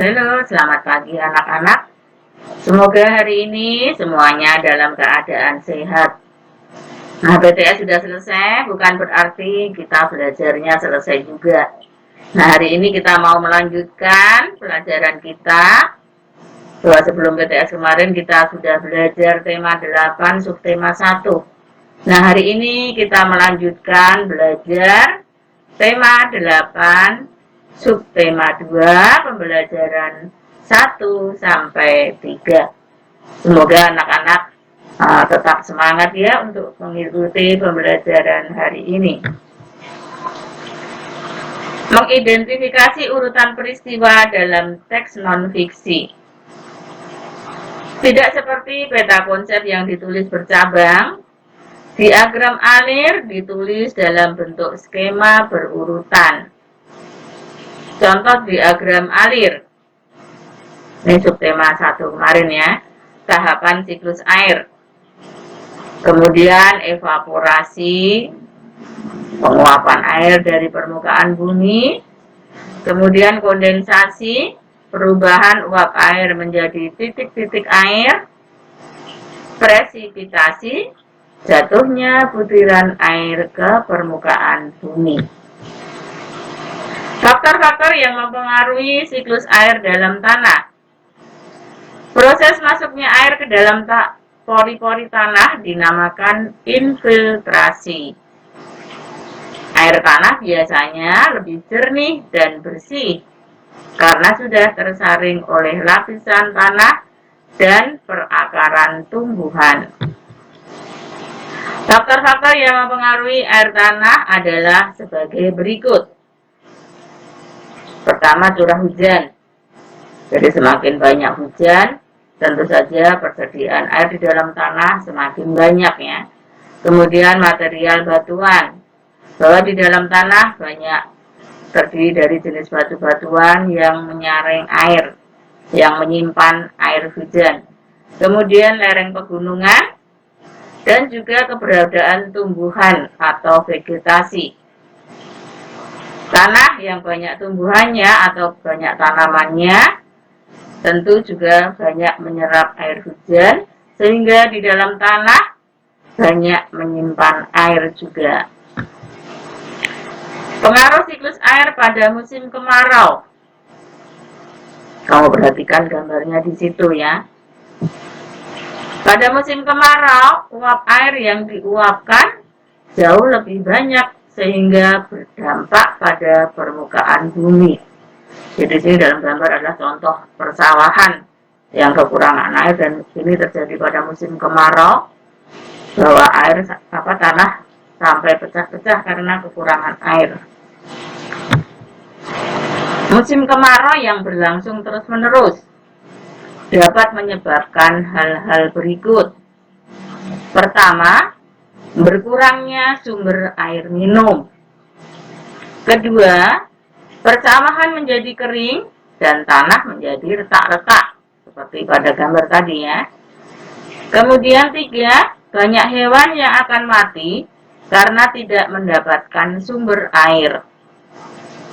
Halo, selamat pagi anak-anak. Semoga hari ini semuanya dalam keadaan sehat. Nah, PTS sudah selesai, bukan berarti kita belajarnya selesai juga. Nah, hari ini kita mau melanjutkan pelajaran kita. Bahwa sebelum PTS kemarin kita sudah belajar tema 8, subtema 1. Nah, hari ini kita melanjutkan belajar tema 8, subtema 2, pembelajaran 1 sampai 3. Semoga anak-anak tetap semangat ya untuk mengikuti pembelajaran hari ini. Mengidentifikasi urutan peristiwa dalam teks non-fiksi. Tidak seperti peta konsep yang ditulis bercabang, diagram alir ditulis dalam bentuk skema berurutan. Contoh diagram alir. Ini subtema 1 kemarin ya. Tahapan siklus air. Kemudian evaporasi, penguapan air dari permukaan bumi. Kemudian kondensasi, perubahan uap air menjadi titik-titik air. Presipitasi, jatuhnya butiran air ke permukaan bumi. Faktor-faktor yang mempengaruhi siklus air dalam tanah. Proses masuknya air ke dalam pori-pori tanah dinamakan infiltrasi. Air tanah biasanya lebih jernih dan bersih karena sudah tersaring oleh lapisan tanah dan perakaran tumbuhan. Faktor-faktor yang mempengaruhi air tanah adalah sebagai berikut. Pertama, curah hujan. Jadi semakin banyak hujan, tentu saja persediaan air di dalam tanah semakin banyak ya. Kemudian material batuan. Bahwa di dalam tanah banyak terdiri dari jenis batu-batuan yang menyaring air, yang menyimpan air hujan. Kemudian lereng pegunungan dan juga keberadaan tumbuhan atau vegetasi. Tanah yang banyak tumbuhannya atau banyak tanamannya tentu juga banyak menyerap air hujan, sehingga di dalam tanah banyak menyimpan air juga. Pengaruh siklus air pada musim kemarau. Kamu perhatikan gambarnya di situ ya. Pada musim kemarau, uap air yang diuapkan jauh lebih banyak sehingga berdampak pada permukaan bumi. Jadi sini dalam gambar adalah contoh persawahan yang kekurangan air dan ini terjadi pada musim kemarau, bahwa air tanah sampai pecah-pecah karena kekurangan air. Musim kemarau yang berlangsung terus-menerus dapat menyebabkan hal-hal berikut. Pertama, berkurangnya sumber air minum. Kedua, persawahan menjadi kering dan tanah menjadi retak-retak, seperti pada gambar tadi ya. Kemudian tiga, banyak hewan yang akan mati karena tidak mendapatkan sumber air.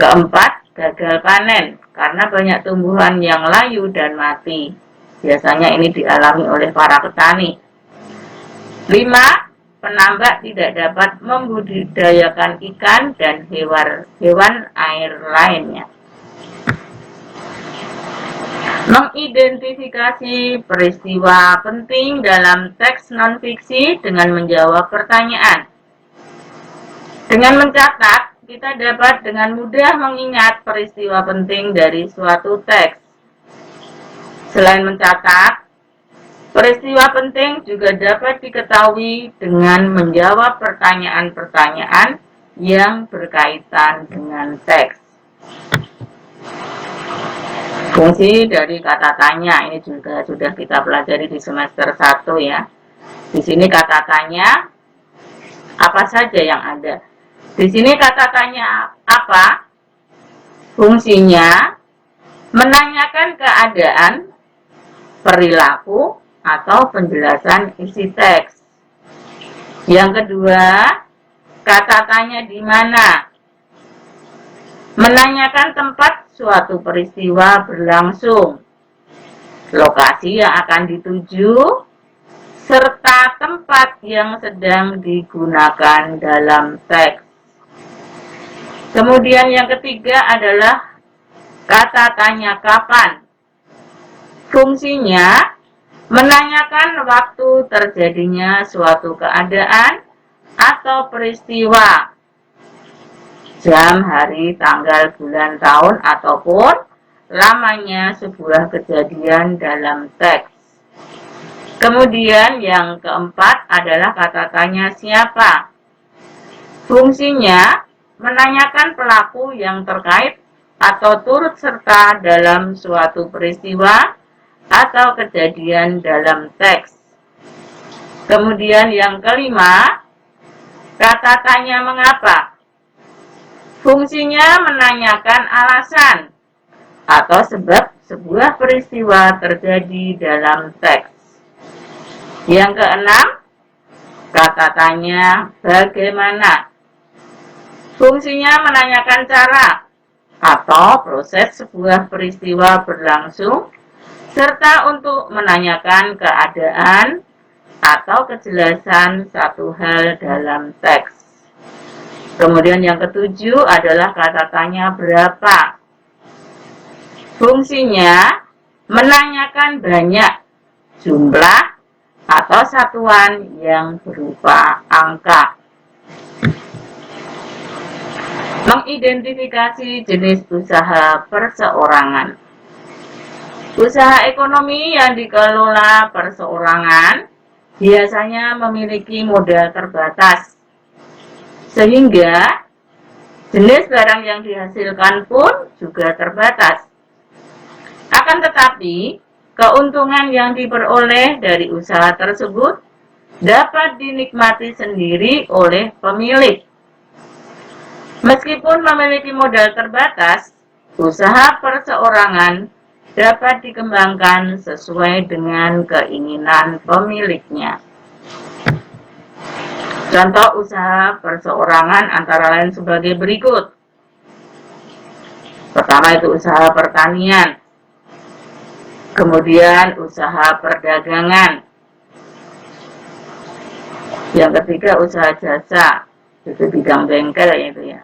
Keempat, gagal panen karena banyak tumbuhan yang layu dan mati. Biasanya ini dialami oleh para petani. 5. Penambak tidak dapat membudidayakan ikan dan hewan air lainnya. Mengidentifikasi peristiwa penting dalam teks non-fiksi dengan menjawab pertanyaan. Dengan mencatat, kita dapat dengan mudah mengingat peristiwa penting dari suatu teks. Selain mencatat, peristiwa penting juga dapat diketahui dengan menjawab pertanyaan-pertanyaan yang berkaitan dengan teks. Fungsi dari kata tanya ini juga sudah kita pelajari di semester 1 ya. Di sini kata tanya apa saja yang ada. Di sini kata tanya apa? Fungsinya menanyakan keadaan, perilaku, atau penjelasan isi teks. Yang kedua, kata tanya di mana? Menanyakan tempat suatu peristiwa berlangsung, lokasi yang akan dituju, serta tempat yang sedang digunakan dalam teks. Kemudian yang ketiga adalah kata tanya kapan. Fungsinya menanyakan waktu terjadinya suatu keadaan atau peristiwa, jam, hari, tanggal, bulan, tahun, ataupun lamanya sebuah kejadian dalam teks. Kemudian yang keempat adalah kata tanya siapa. Fungsinya menanyakan pelaku yang terkait atau turut serta dalam suatu peristiwa atau kejadian dalam teks. Kemudian yang kelima, kata tanya mengapa. Fungsinya menanyakan alasan atau sebab sebuah peristiwa terjadi dalam teks. Yang keenam, kata tanya bagaimana. Fungsinya menanyakan cara atau proses sebuah peristiwa berlangsung, serta untuk menanyakan keadaan atau kejelasan satu hal dalam teks. Kemudian yang ketujuh adalah kata tanya berapa. Fungsinya menanyakan banyak, jumlah, atau satuan yang berupa angka. Mengidentifikasi jenis usaha perseorangan. Usaha ekonomi yang dikelola perseorangan biasanya memiliki modal terbatas, sehingga jenis barang yang dihasilkan pun juga terbatas. Akan tetapi, keuntungan yang diperoleh dari usaha tersebut dapat dinikmati sendiri oleh pemilik. Meskipun memiliki modal terbatas, usaha perseorangan dapat dikembangkan sesuai dengan keinginan pemiliknya. Contoh usaha perseorangan antara lain sebagai berikut. Pertama itu usaha pertanian, kemudian usaha perdagangan, yang ketiga usaha jasa, itu bidang bengkel itu ya.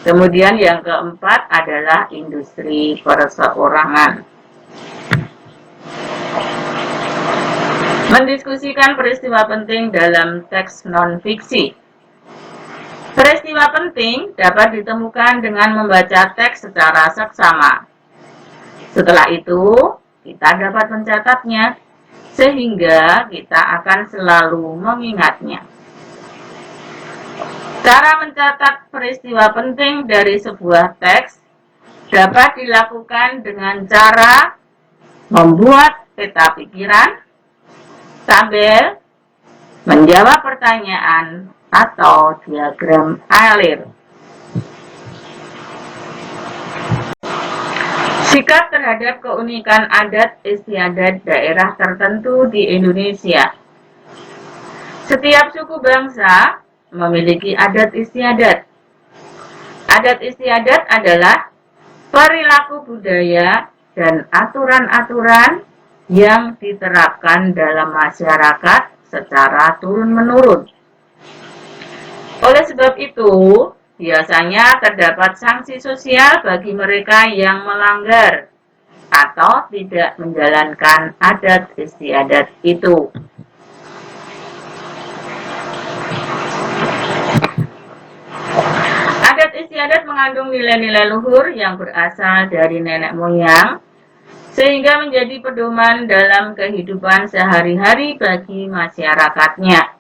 Kemudian yang keempat adalah industri perseorangan. Mendiskusikan peristiwa penting dalam teks non-fiksi. Peristiwa penting dapat ditemukan dengan membaca teks secara seksama. Setelah itu, kita dapat mencatatnya, sehingga kita akan selalu mengingatnya. Cara mencatat peristiwa penting dari sebuah teks dapat dilakukan dengan cara membuat peta pikiran, tabel, menjawab pertanyaan, atau diagram alir. Sikap terhadap keunikan adat istiadat daerah tertentu di Indonesia. Setiap suku bangsa memiliki adat istiadat. Adat istiadat adalah perilaku budaya dan aturan-aturan yang diterapkan dalam masyarakat secara turun-menurun. Oleh sebab itu, biasanya terdapat sanksi sosial bagi mereka yang melanggar atau tidak menjalankan adat istiadat itu. Adat istiadat mengandung nilai-nilai luhur yang berasal dari nenek moyang, sehingga menjadi pedoman dalam kehidupan sehari-hari bagi masyarakatnya.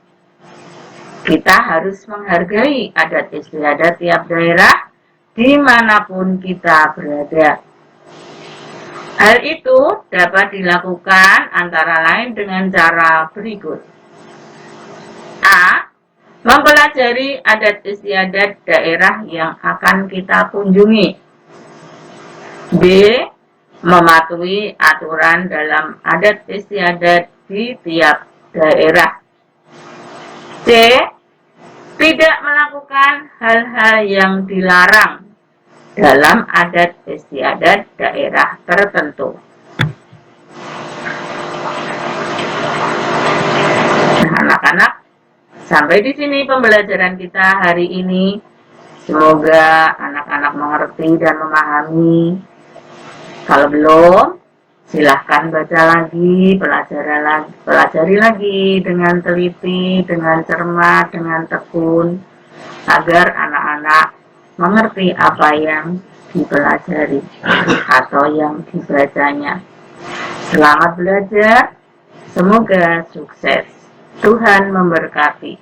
Kita harus menghargai adat istiadat tiap daerah dimanapun kita berada. Hal itu dapat dilakukan antara lain dengan cara berikut. A. Mempelajari adat istiadat daerah yang akan kita kunjungi. B. Mematuhi aturan dalam adat istiadat di tiap daerah. C. Tidak melakukan hal-hal yang dilarang dalam adat istiadat daerah tertentu. Nah, anak-anak, sampai di sini pembelajaran kita hari ini. Semoga anak-anak mengerti dan memahami. Kalau belum, silahkan baca lagi, pelajari lagi dengan teliti, dengan cermat, dengan tekun, agar anak-anak mengerti apa yang dipelajari atau yang dibacanya. Selamat belajar, semoga sukses. Tuhan memberkati.